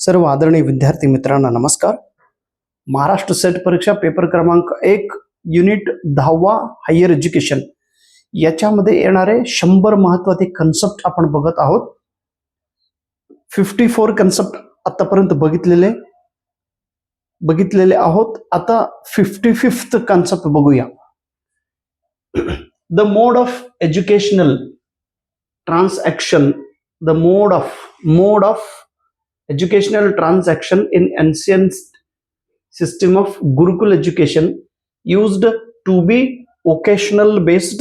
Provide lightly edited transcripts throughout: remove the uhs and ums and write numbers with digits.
सर्व आदरणीय विद्यार्थी मित्रांना नमस्कार. महाराष्ट्र सेट परीक्षा पेपर क्रमांक 1 युनिट 10वा हायर एज्युकेशन याच्यामध्ये येणारे 100 महत्त्वाचे कन्सेप्ट आपण बघत आहोत. 54 कन्सेप्ट आतापर्यंत बघितलेले आहोत. आता 55th कन्सेप्ट बघूया. The mode of educational transaction, the mode of educational transaction in ancient system of Gurukul education used to be occasional based,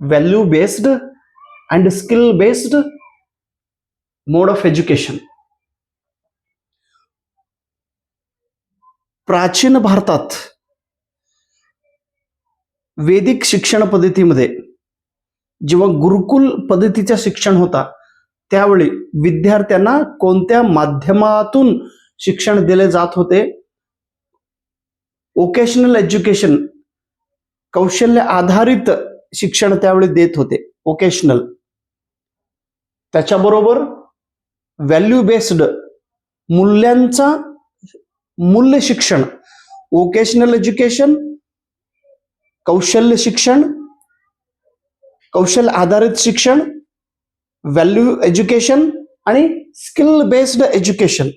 value based and skill based mode of education. प्राचीन भारतात वैदिक शिक्षण पद्धतीमध्ये जेव्हा गुरुकुल पद्धतीचा शिक्षण होता त्यावेळी विद्यार्थ्यांना कोणत्या माध्यमातून शिक्षण दिले जात होते? ओकेशनल एज्युकेशन, कौशल्य आधारित शिक्षण त्यावेळी देत होते, ओकेशनल. त्याच्याबरोबर व्हॅल्यू बेस्ड, मूल्य शिक्षण. ओकेशनल एज्युकेशन, कौशल्य शिक्षण, कौशल्य आधारित शिक्षण, व्हॅल्यू एज्युकेशन आणि स्किल बेस्ड एज्युकेशन.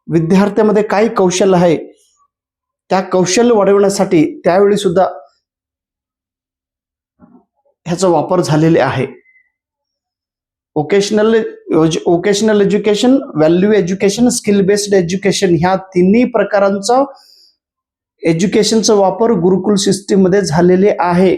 विद्यार्थ्यांमध्ये काही कौशल्य आहे त्या कौशल्य वाढवण्यासाठी त्यावेळी सुद्धा ह्याचा वापर झालेला आहे. Occasional education, value education, skill based education ह्या तिन्ही प्रकारांचा एज्युकेशनचा वापर गुरुकुल सिस्टीम मध्ये झालेले आहे.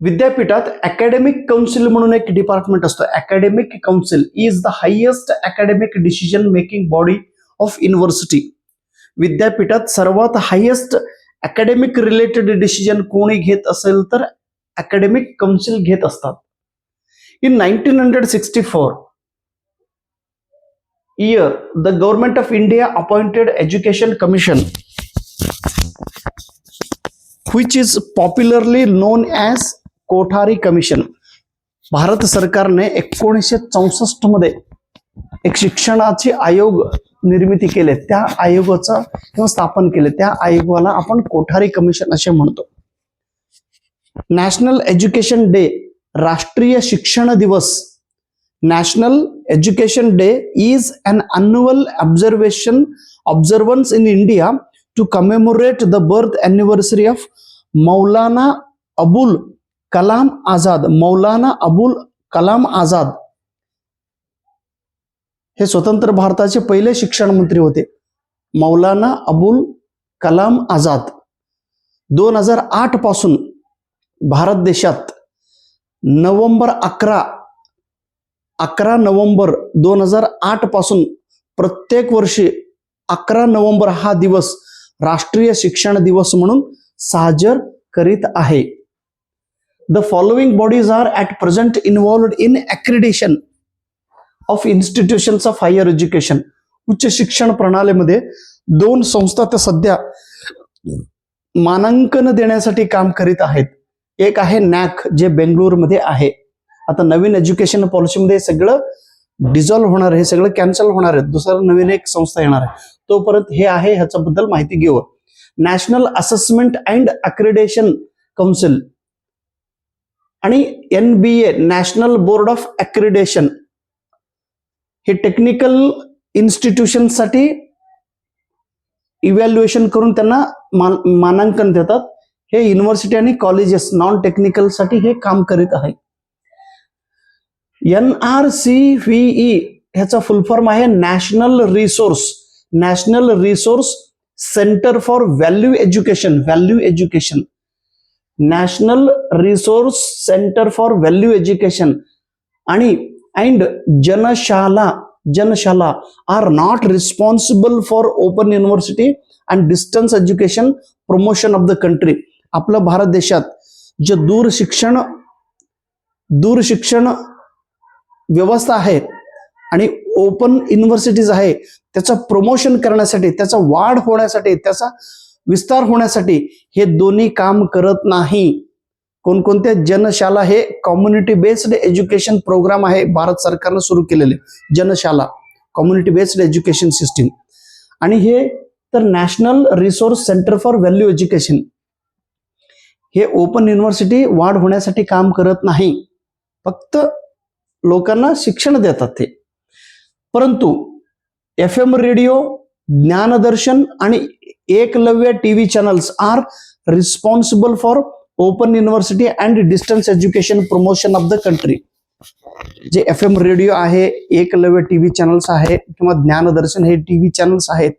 विद्यापीठात अकॅडमिक काउन्सिल म्हणून एक डिपार्टमेंट असतो. Academic council is the highest academic decision making body of university. विद्यापीठात सर्वात हायेस्ट अकॅडमिक रिलेटेड डिसिजन कोणी घेत असेल तर अकॅडमिक काउन्सिल घेत असतात. In 1964 year, the government of India appointed Education Commission, which is popularly known as Kothari commission. Bharat सरकारने 1964 मध्ये एक शिक्षणाचे आयोग निर्मिती केले. त्या आयोगाचं किंवा स्थापन केले. त्या आयोगाला आपण कोठारी कमिशन असे म्हणतो. नॅशनल एज्युकेशन डे, राष्ट्रीय शिक्षण दिवस. National education day is an annual observance in India to commemorate the birth anniversary of Maulana Abul Kalam Azad. Maulana Abul Kalam Azad हे स्वतंत्र भारताचे पहिले शिक्षण मंत्री होते. मौलाना अबुल कलाम आझाद 2008 पासून भारत देशात नोव्हेंबर 11 नोव्हेंबर 2008 पासून प्रत्येक वर्षी 11 नोव्हेंबर हा दिवस राष्ट्रीय शिक्षण दिवस म्हणून साजर करीत आहे. The following bodies are at present involved in accreditation of institutions of higher education. उच्च शिक्षण प्रणालीमध्ये 2 संस्था त्या सध्या मानांकन देण्यासाठी काम करीत आहेत. एक आहे नॅक, जे बेंगळुरूमध्ये आहे. आता नवीन एज्युकेशन पॉलिसीमध्ये सगळं डिझॉल्व्ह होणार आहे, सगळं कॅन्सल होणार आहे. दुसरं नवीन एक संस्था येणार आहे. तोपर्यंत हे आहे, ह्याच्याबद्दल माहिती घेऊ. National assessment and accreditation council आणि NBA, national board of accreditation. हे टेक्निकल इन्स्टिट्यूशन साठी इव्हॅल्युएशन करून त्यांना मानांकन देतात. हे युनिव्हर्सिटी आणि कॉलेजेस नॉन टेक्निकल साठी हे काम करीत आहे. NRCVE ह्याचा फुल फॉर्म आहे National Resource Centre for Value Education. National Resource Centre for Value Education आणि Janshala are not responsible for open university and distance education promotion of the country. आपल्या भारत देशात जे दूरशिक्षण व्यवस्था आहे आणि ओपन युनिव्हर्सिटीज आहे त्याचं प्रमोशन करण्यासाठी, त्याचा वाढ होण्यासाठी, त्याचा विस्तार होण्यासाठी हे दोन्ही काम करत नाही. कोणकोणत्या जनशाला हे कम्युनिटी बेस्ड एज्युकेशन प्रोग्राम आहे भारत सरकारनं सुरू केलेले जनशाला कम्युनिटी बेस्ड एज्युकेशन सिस्टीम. आणि हे तर national Resource Centre for Value education, हे ओपन युनिव्हर्सिटी वाढ होण्यासाठी काम करत नाही, फक्त लोकांना शिक्षण देतात ते. परंतु FM रेडिओ, ज्ञानदर्शन आणि Eklavya TV channels are responsible for open university and distance education promotion of the country. जे FM रेडिओ आहे, एकलव्य TV चॅनल्स आहे किंवा ज्ञानदर्शन हे TV चॅनल्स आहेत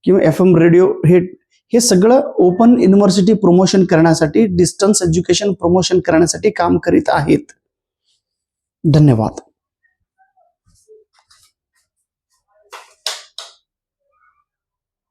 किंवा FM रेडिओ हे सगळं ओपन युनिव्हर्सिटी प्रमोशन करण्यासाठी, डिस्टन्स एज्युकेशन प्रमोशन करण्यासाठी काम करीत आहेत. धन्यवाद.